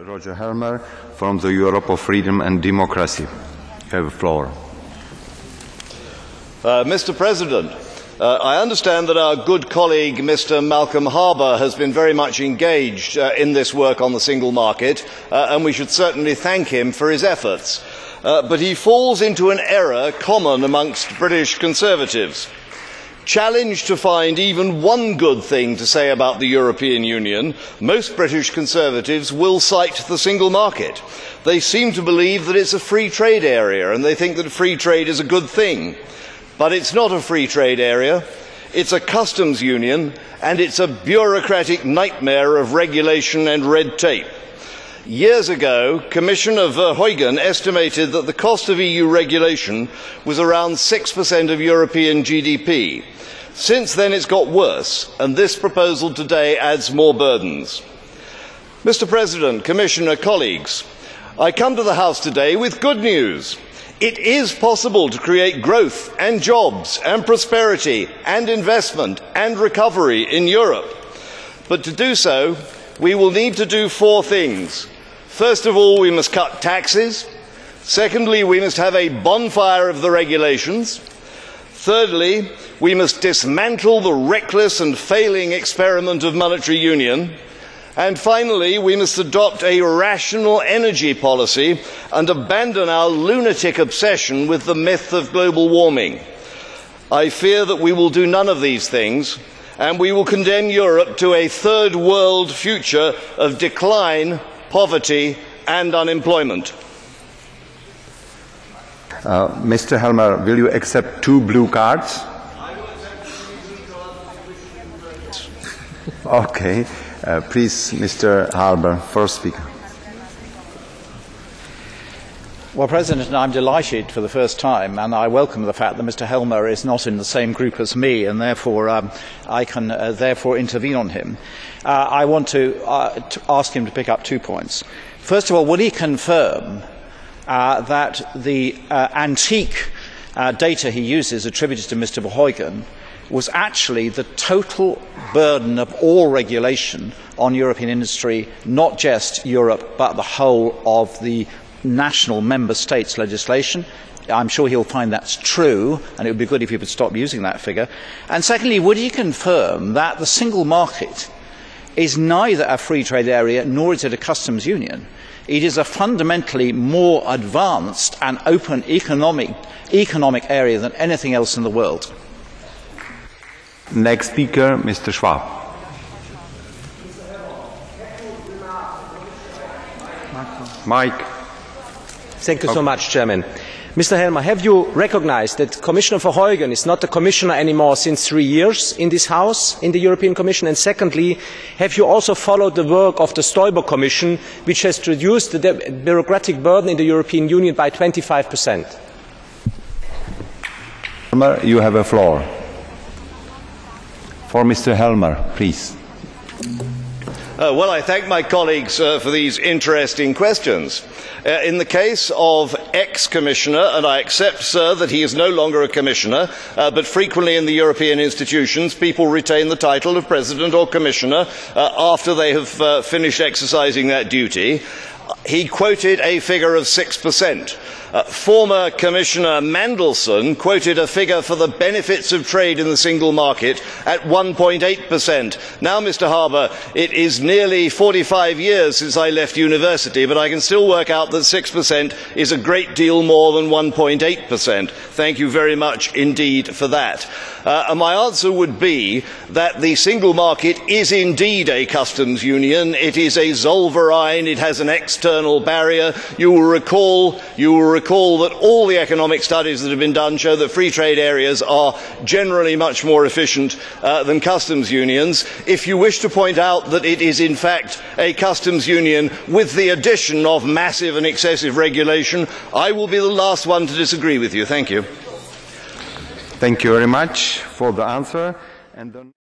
Roger Helmer from the Europe of Freedom and Democracy. You have the floor. Mr. President, I understand that our good colleague Mr. Malcolm Harbour has been very much engaged in this work on the single market, and we should certainly thank him for his efforts. But he falls into an error common amongst British Conservatives. Challenged to find even one good thing to say about the European Union, most British Conservatives will cite the single market. They seem to believe that it's a free trade area, and they think that free trade is a good thing. But it's not a free trade area, it's a customs union, and it's a bureaucratic nightmare of regulation and red tape. Years ago, Commissioner Verheugen estimated that the cost of EU regulation was around 6% of European GDP. Since then it's got worse, and this proposal today adds more burdens. Mr. President, Commissioner, colleagues, I come to the House today with good news. It is possible to create growth and jobs and prosperity and investment and recovery in Europe. But to do so, we will need to do four things. First of all, we must cut taxes. Secondly, we must have a bonfire of the regulations. Thirdly, we must dismantle the reckless and failing experiment of monetary union. And finally, we must adopt a rational energy policy and abandon our lunatic obsession with the myth of global warming. I fear that we will do none of these things, and we will condemn Europe to a third world future of decline, poverty and unemployment. Mr. Helmer, will you accept 2 blue cards? I will accept Okay. Please, Mr. Harbour, first speaker. Well, President, I'm delighted for the first time, and I welcome the fact that Mr. Helmer is not in the same group as me, and therefore I can therefore intervene on him. I want to ask him to pick up 2 points. First of all, will he confirm that the antique data he uses attributed to Mr. Verheugen was actually the total burden of all regulation on European industry, not just Europe, but the whole of the national member states' legislation? I'm sure he'll find that's true, and it would be good if he would stop using that figure. And secondly, would he confirm that the single market is neither a free trade area nor is it a customs union? It is a fundamentally more advanced and open economic area than anything else in the world. Next speaker, Mr. Schwab. Mike. Thank you so much, Chairman. Mr. Helmer, have you recognized that Commissioner Verheugen is not a commissioner anymore since 3 years in this House, in the European Commission? And secondly, have you also followed the work of the Stoiber Commission, which has reduced the bureaucratic burden in the European Union by 25%? Helmer, you have a floor. For Mr. Helmer, please. Well, I thank my colleagues for these interesting questions. In the case of ex-commissioner, and I accept, sir, that he is no longer a commissioner, but frequently in the European institutions people retain the title of president or commissioner after they have finished exercising that duty. He quoted a figure of 6%. Former Commissioner Mandelson quoted a figure for the benefits of trade in the single market at 1.8%. Now, Mr. Harbour, it is nearly 45 years since I left university, but I can still work out that 6% is a great deal more than 1.8%. Thank you very much indeed for that. And my answer would be that the single market is indeed a customs union. It is a Zollverein. It has an external barrier. You will recall that all the economic studies that have been done show that free trade areas are generally much more efficient than customs unions. If you wish to point out that it is in fact a customs union with the addition of massive and excessive regulation, I will be the last one to disagree with you. Thank you. Thank you very much for the answer. And then